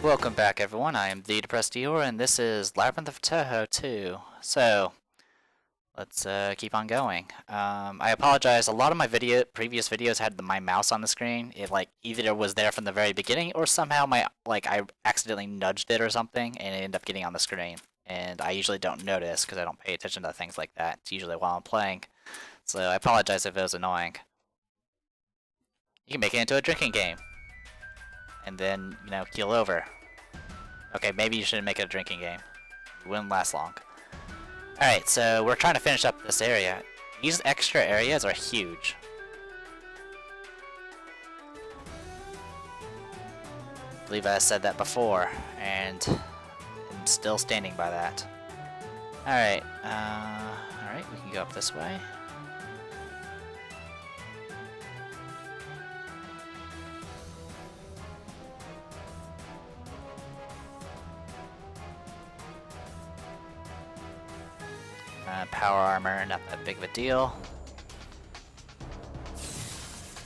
Welcome back, everyone. I am the Depressed Eeyore, and this is Labyrinth of Touhou 2. So, let's keep on going. I apologize. A lot of my previous videos had my mouse on the screen. It either was there from the very beginning, or somehow I accidentally nudged it or something, and it ended up getting on the screen. And I usually don't notice because I don't pay attention to things like that. It's usually while I'm playing. So I apologize if it was annoying. You can make it into a drinking game, and then keel over. Okay, maybe you shouldn't make it a drinking game. It wouldn't last long. Alright, so we're trying to finish up this area. These extra areas are huge. I believe I said that before, and I'm still standing by that. Alright, we can go up this way. Power armor, not that big of a deal.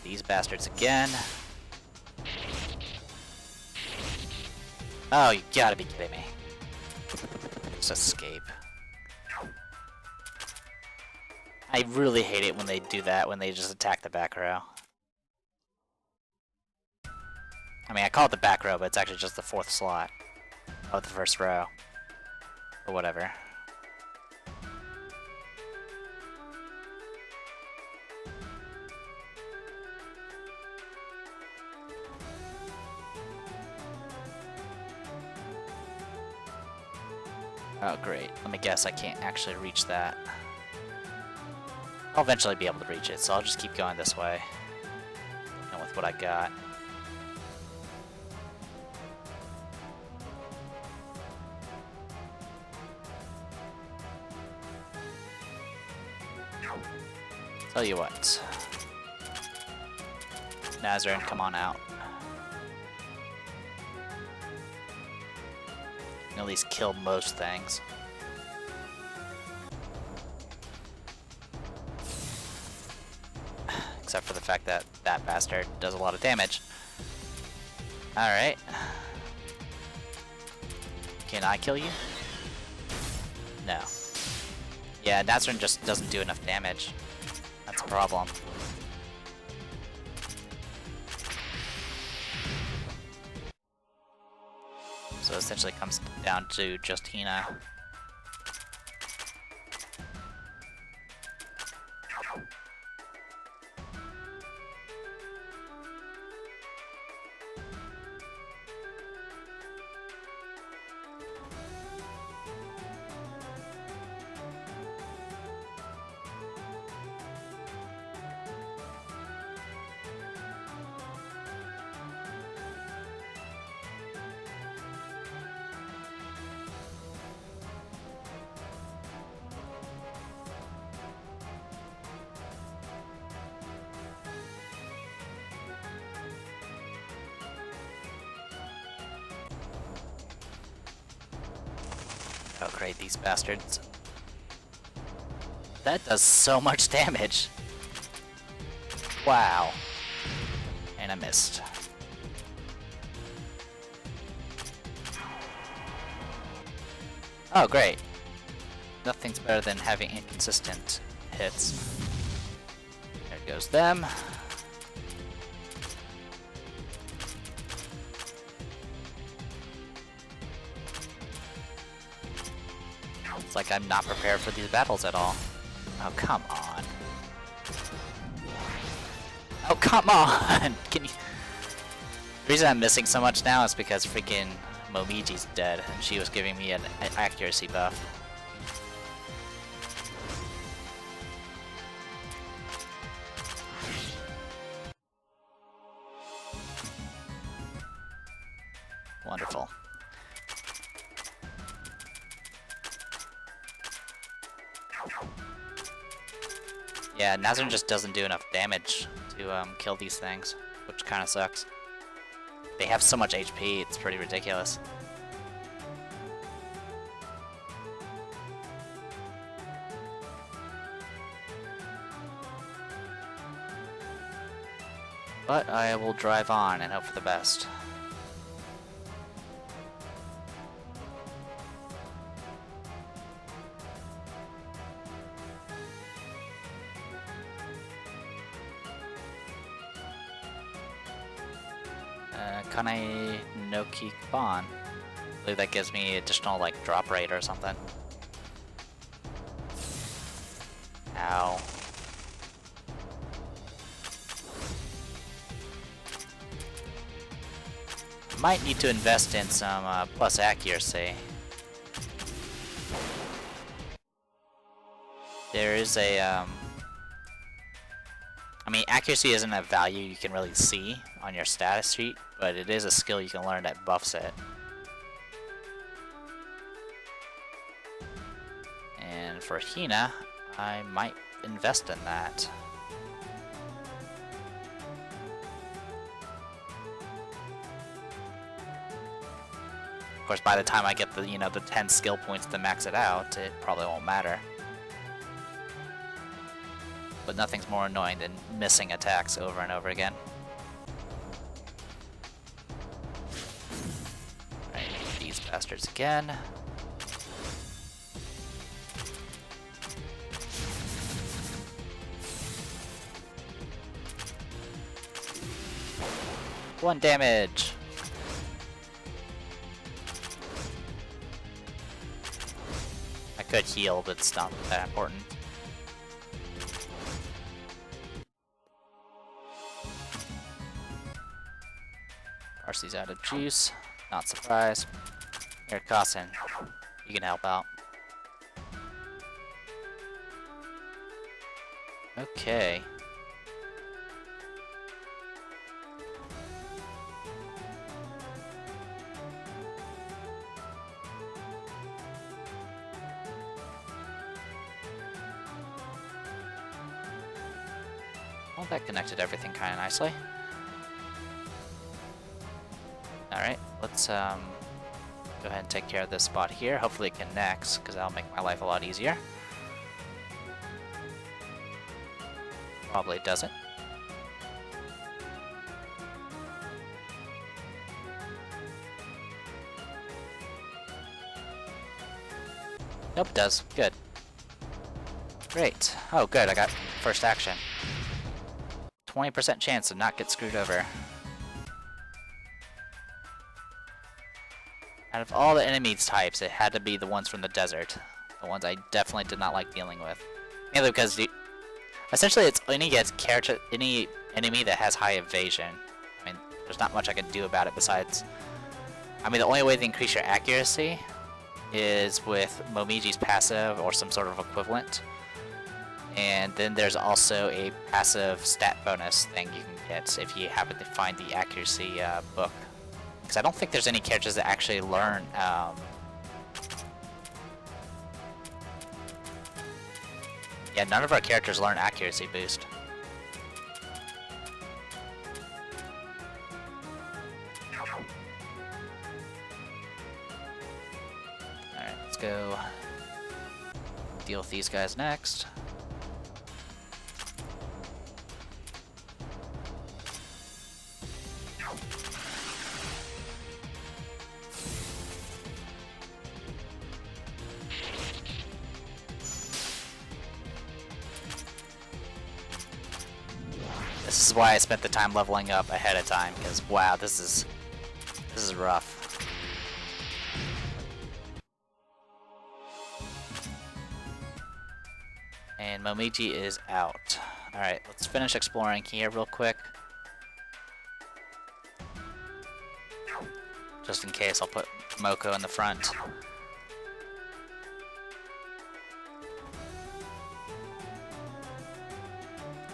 These bastards again. Oh, you gotta be kidding me. Just escape. I really hate it when they do that, when they just attack the back row. I mean, I call it the back row, but it's actually just the fourth slot of the first row. Or whatever. Oh great, let me guess, I can't actually reach that. I'll eventually be able to reach it, so I'll just keep going this way. And with what I got. Tell you what. Nazarene, come on out. At least kill most things. Except for the fact that that bastard does a lot of damage. Alright. Can I kill you? No. Yeah, Nazarene just doesn't do enough damage. That's a problem. So essentially it comes down to Justina. Oh great, these bastards. That does so much damage. Wow. And I missed. Oh great. Nothing's better than having inconsistent hits. There goes them. It's like I'm not prepared for these battles at all. Oh, come on. Oh, come on! Can you... The reason I'm missing so much now is because freaking Momiji's dead, and she was giving me an accuracy buff. Wonderful. Yeah, Nazarene just doesn't do enough damage to kill these things, which kind of sucks. They have so much HP, it's pretty ridiculous. But I will drive on and hope for the best. Kane no Ki Kaban. I believe that gives me additional like drop rate or something. Ow. Might need to invest in some plus accuracy. There is a, I mean, accuracy isn't a value you can really see on your status sheet, but it is a skill you can learn that buffs it. And for Hina, I might invest in that. Of course, by the time I get the, you know, the 10 skill points to max it out, it probably won't matter. But nothing's more annoying than missing attacks over and over again. Alright, these bastards again. One damage. I could heal, but it's not that important. Arcee's out of juice. Not surprised. Here, Kassen, you can help out. Okay. Well, that connected everything kind of nicely. Alright, let's go ahead and take care of this spot here. Hopefully it connects, because that'll make my life a lot easier. Probably doesn't. Nope, it does. Good. Great. Oh, good, I got first action. 20% chance to not get screwed over. Out of all the enemies types, it had to be the ones from the desert. The ones I definitely did not like dealing with. Mainly because essentially it's any enemy that has high evasion. I mean, there's not much I can do about it besides... I mean, the only way to increase your accuracy is with Momiji's passive or some sort of equivalent. And then there's also a passive stat bonus thing you can get if you happen to find the accuracy book. Because I don't think there's any characters that actually learn yeah, none of our characters learn accuracy boost. Alright, let's go deal with these guys next. This is why I spent the time leveling up ahead of time, because wow, this is rough. And Momiji is out. Alright, let's finish exploring here real quick. Just in case, I'll put Moko in the front.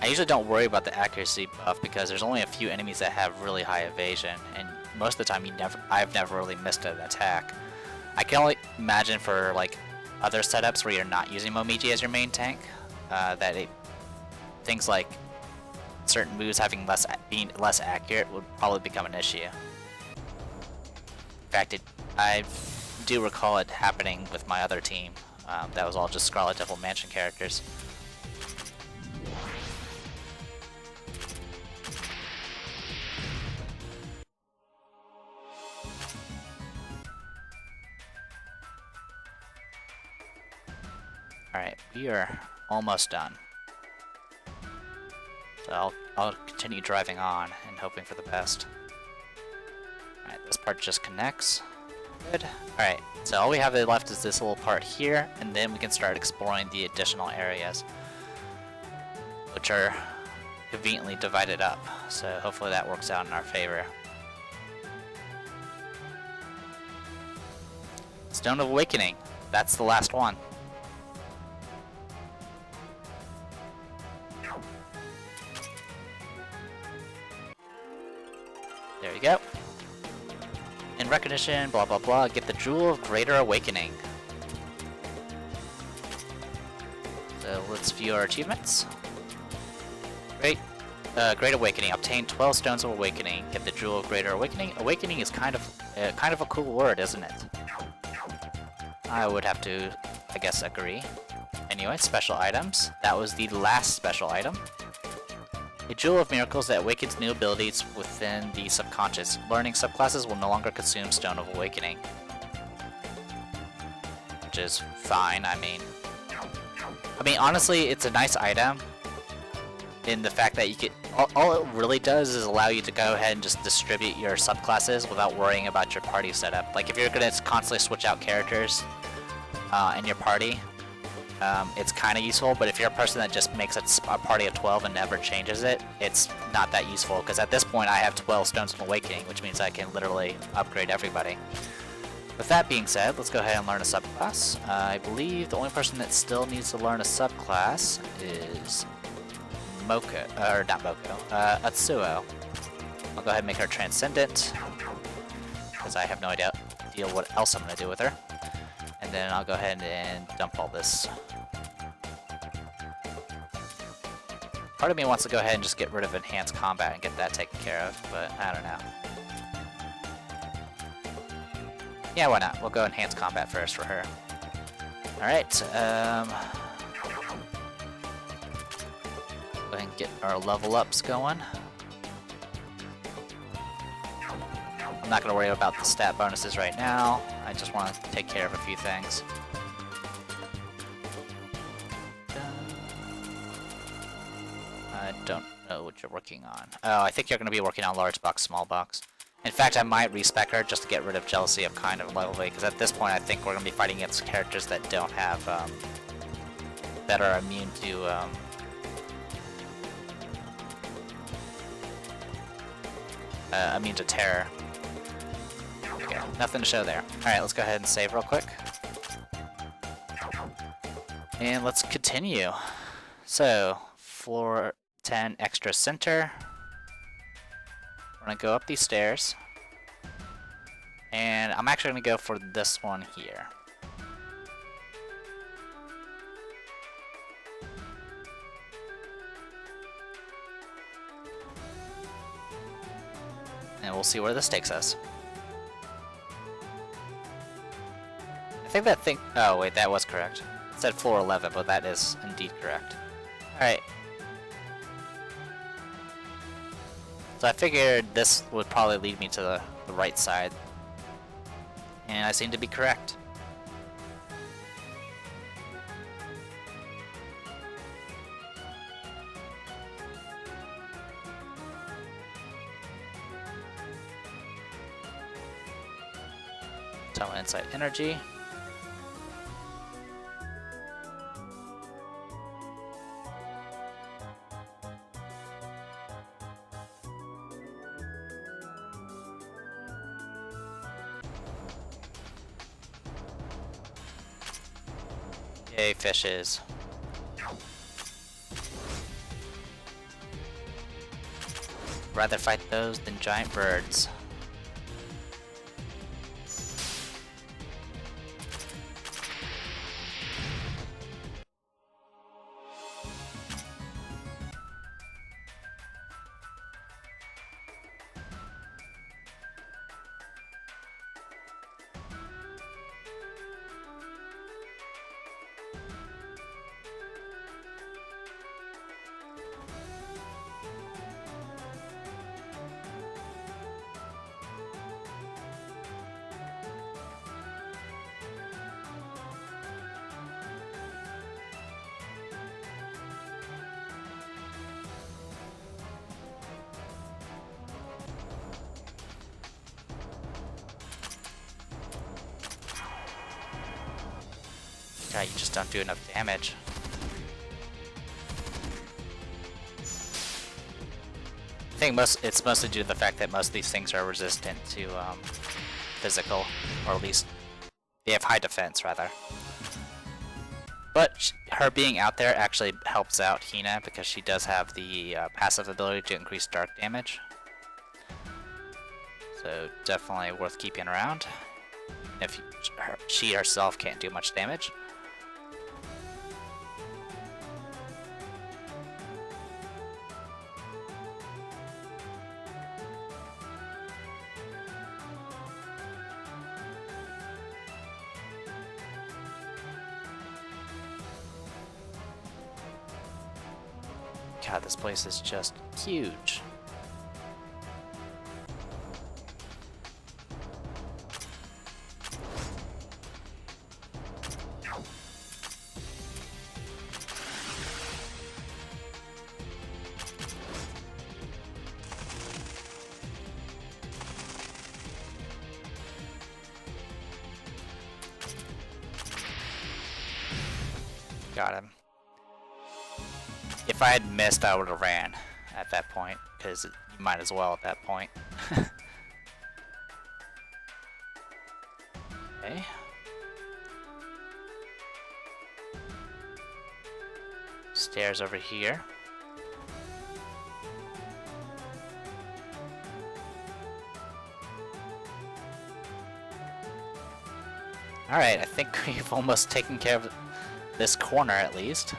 I usually don't worry about the accuracy buff because there's only a few enemies that have really high evasion, and most of the time I've never really missed an attack. I can only imagine for like other setups where you're not using Momiji as your main tank, things like certain moves being less accurate would probably become an issue. In fact, I do recall it happening with my other team. That was all just Scarlet Devil Mansion characters. Alright, we are almost done. So I'll continue driving on and hoping for the best. Alright, this part just connects. Good. Alright, so all we have left is this little part here, and then we can start exploring the additional areas, which are conveniently divided up. So hopefully that works out in our favor. Stone of Awakening. That's the last one. There you go. In recognition, blah blah blah, get the Jewel of Greater Awakening. So let's view our achievements. Great Awakening. Obtain 12 Stones of Awakening. Get the Jewel of Greater Awakening. Awakening is kind of a cool word, isn't it? I would have to, I guess, agree. Anyway, special items. That was the last special item. A Jewel of Miracles that awakens new abilities within the subconscious. Learning subclasses will no longer consume Stone of Awakening. Which is fine, I mean, honestly, it's a nice item in the fact that you can, all it really does is allow you to go ahead and just distribute your subclasses without worrying about your party setup. Like, if you're going to constantly switch out characters in your party, it's kind of useful, but if you're a person that just makes a party of 12 and never changes it, it's not that useful, because at this point I have 12 Stones of Awakening, which means I can literally upgrade everybody. With that being said, let's go ahead and learn a subclass. I believe the only person that still needs to learn a subclass is Atsuo. I'll go ahead and make her Transcendent, because I have no idea what else I'm going to do with her. And then I'll go ahead and dump all this. Part of me wants to go ahead and just get rid of Enhanced Combat and get that taken care of, but I don't know. Yeah, why not? We'll go Enhanced Combat first for her. Alright, go ahead and get our level ups going. I'm not going to worry about the stat bonuses right now. I just want to take care of a few things. I don't know what you're working on. Oh, I think you're going to be working on large box, small box. In fact, I might respec her just to get rid of Jealousy of kind of level 8, because at this point I think we're going to be fighting against characters that don't have, that are immune to, immune to terror. Okay, nothing to show there. Alright, let's go ahead and save real quick. And let's continue. So, floor 10 extra center. We're gonna go up these stairs. And I'm actually gonna go for this one here. And we'll see where this takes us. I think that thing... Oh, wait, that was correct. It said floor 11, but that is indeed correct. Alright. So I figured this would probably lead me to the right side. And I seem to be correct. Tunnel Insight Energy. Yay, fishes. Rather fight those than giant birds. God, you just don't do enough damage. I think it's mostly due to the fact that most of these things are resistant to physical, or at least they have high defense, rather. But her being out there actually helps out Hina because she does have the passive ability to increase dark damage. So definitely worth keeping around, even if she herself can't do much damage. God, this place is just huge. Got him. If I had missed, I would have ran at that point, because you might as well at that point. Okay. Stairs over here. Alright, I think we've almost taken care of this corner at least.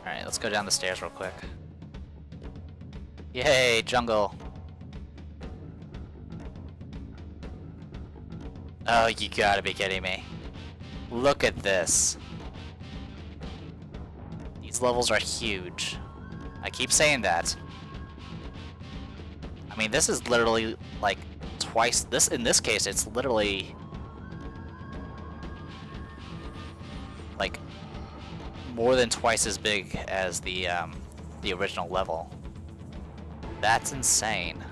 Alright, let's go down the stairs real quick. Yay, jungle! Oh, you gotta be kidding me. Look at this. These levels are huge. I keep saying that. I mean, this is literally like twice this. In this case, it's literally like more than twice as big as the original level. That's insane.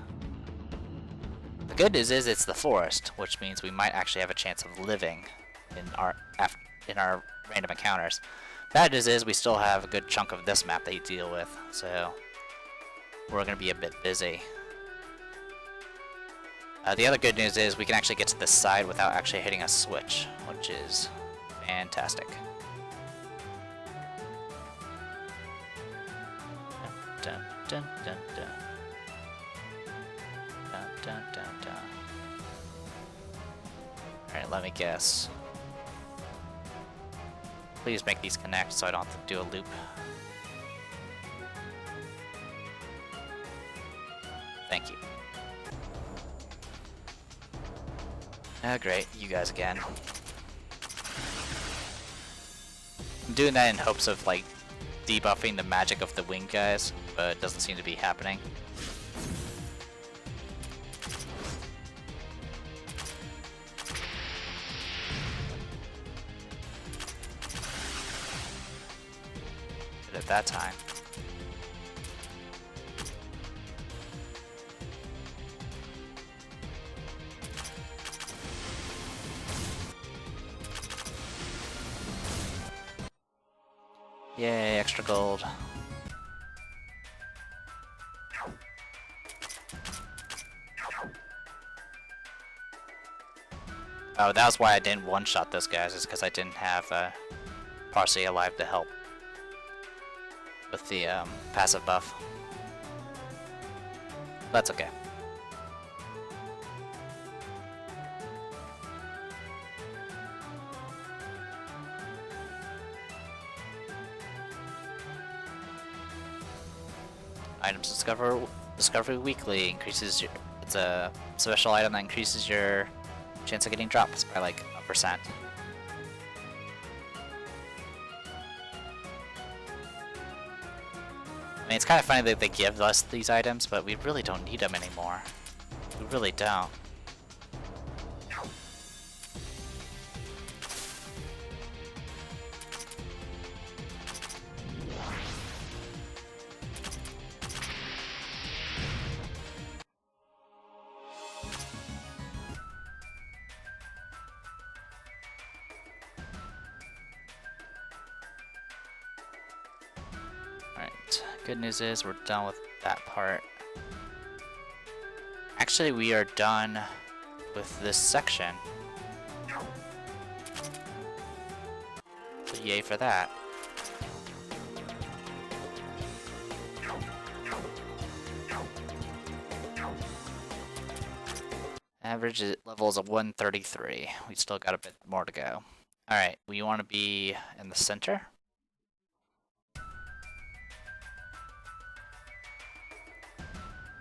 The good news is it's the forest, which means we might actually have a chance of living in our random encounters. Bad news is we still have a good chunk of this map that you deal with, so we're gonna be a bit busy. The other good news is we can actually get to this side without actually hitting a switch, which is fantastic. Dun, dun, dun, dun. Dun, dun, dun, dun. Alright, let me guess. Please make these connect so I don't have to do a loop. Thank you. Oh great, you guys again. I'm doing that in hopes of like debuffing the magic of the wing guys, but it doesn't seem to be happening. Good at that time. Yay, extra gold. Oh, that was why I didn't one-shot those guys, is because I didn't have Parsley alive to help with the passive buff. That's okay. Items discovery weekly increases your. It's a special item that increases your chance of getting drops by like 1%. I mean, it's kind of funny that they give us these items, but we really don't need them anymore. We really don't. Good news is we're done with that part. Actually, we are done with this section. So yay for that. Average levels of 133. We still got a bit more to go. Alright, we want to be in the center.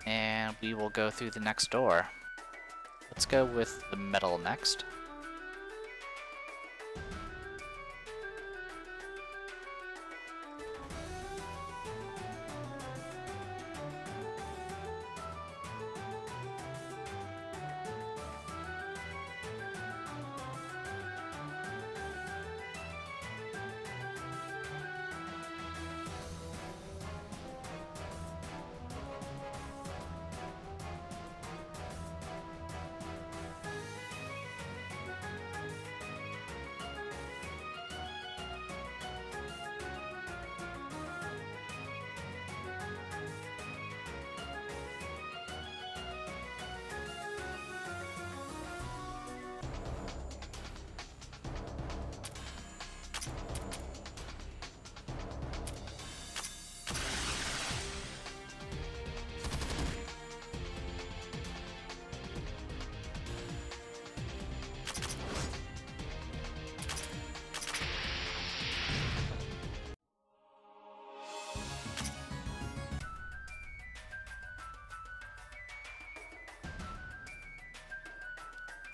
And we will go through the next door. Let's go with the metal next.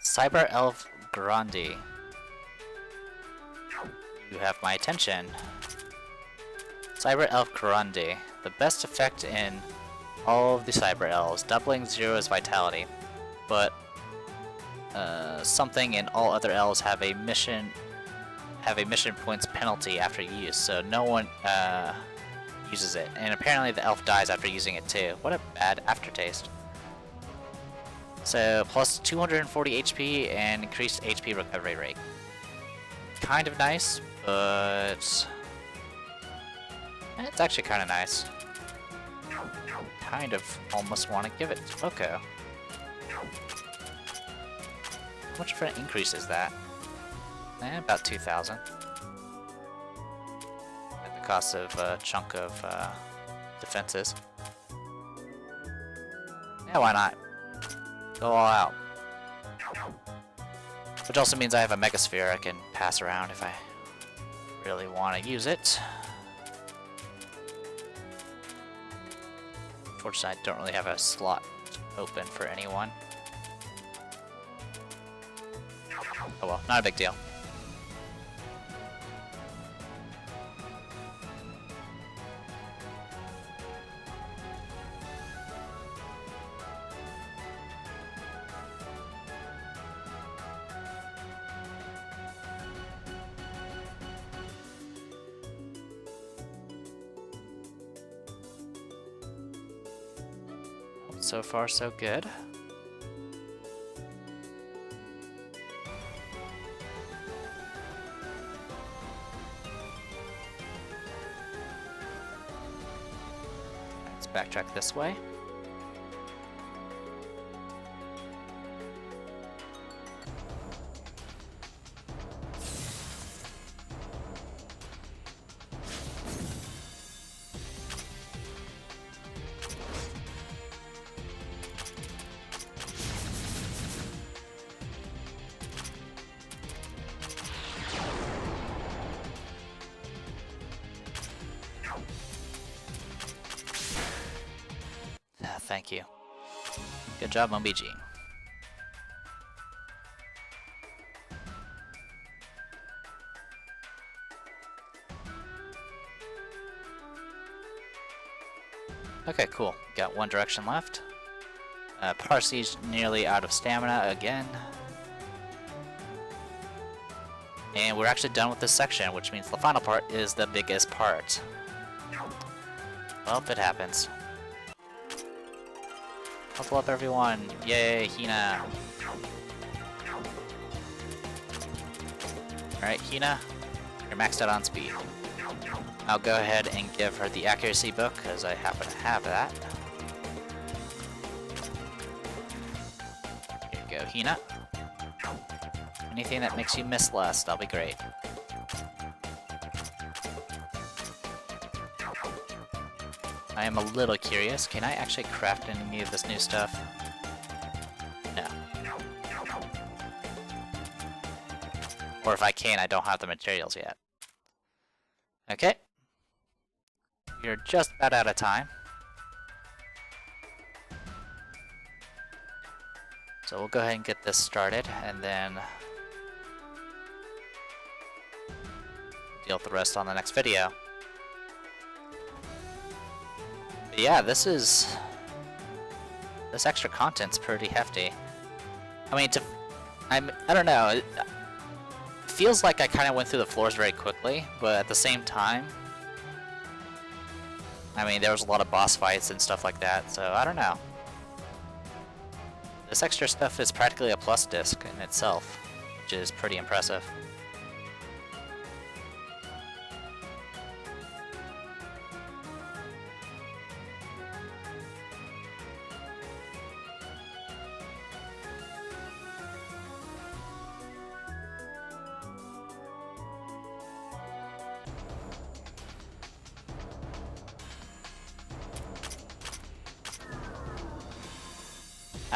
Cyber Elf Grandi. You have my attention. Cyber Elf Grandi. The best effect in all of the Cyber Elves, doubling Zero's vitality. But something in all other elves have a mission points penalty after use, so no one uses it. And apparently the elf dies after using it too. What a bad aftertaste. So, plus 240 HP and increased HP recovery rate. Kind of nice, but it's actually kind of nice. Kind of almost want to give it to Poco. How much of an increase is that? About 2,000. At the cost of a chunk of defenses. Yeah, why not? Go all out. Which also means I have a Mega Sphere I can pass around if I really want to use it. Unfortunately, I don't really have a slot open for anyone. Oh well, not a big deal. So far, so good. Let's backtrack this way. Thank you. Good job, MBG. Okay, cool. Got one direction left. Parsi's nearly out of stamina again. And we're actually done with this section, which means the final part is the biggest part. Well, it happens. Level up, everyone! Yay, Hina! Alright, Hina, you're maxed out on speed. I'll go ahead and give her the accuracy book, because I happen to have that. Here you go, Hina. Anything that makes you miss less, that'll be great. I am a little curious, can I actually craft any of this new stuff? No. Or if I can, I don't have the materials yet. Okay. You're just about out of time. So we'll go ahead and get this started, and then deal with the rest on the next video. But yeah, this extra content's pretty hefty. I mean, I don't know. It feels like I kind of went through the floors very quickly, but at the same time, I mean, there was a lot of boss fights and stuff like that, so I don't know. This extra stuff is practically a plus disc in itself, which is pretty impressive.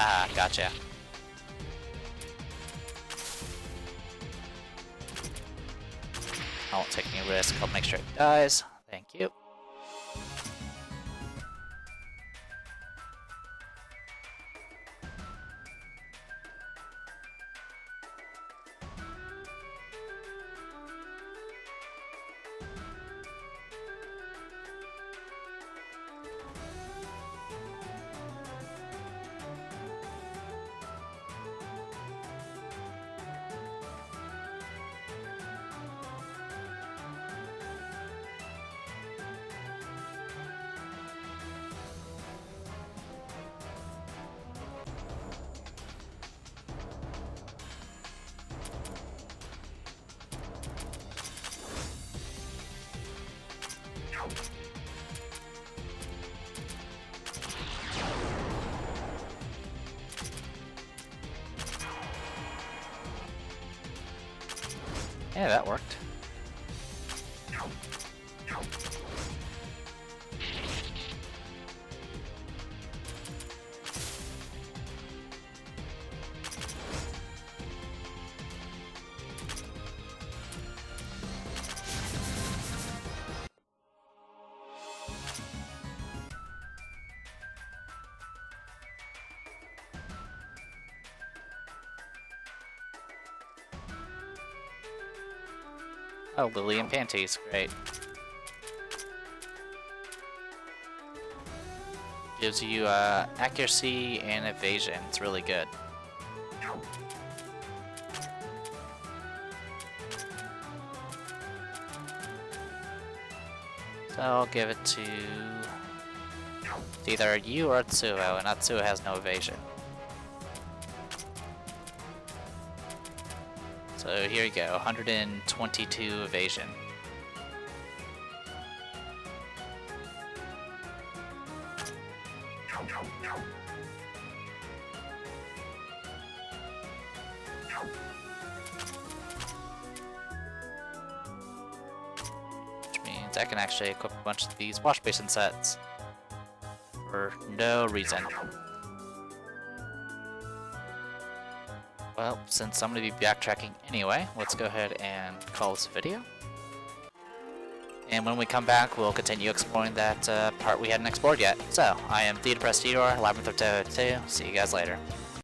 Ah, gotcha. I won't take any risk, I'll make sure it dies. Thank you. Yeah, that worked. Oh, Lily and Panties, great. Gives you accuracy and evasion, it's really good. So I'll give it to either you or Touhou, and Touhou has no evasion. So here you go, 122 evasion. Which means I can actually equip a bunch of these wash basin sets for no reason. Well, since I'm going to be backtracking anyway, let's go ahead and call this a video. And when we come back, we'll continue exploring that part we hadn't explored yet. So, I am the Depressed Labyrinth of Touhou 2. See you guys later.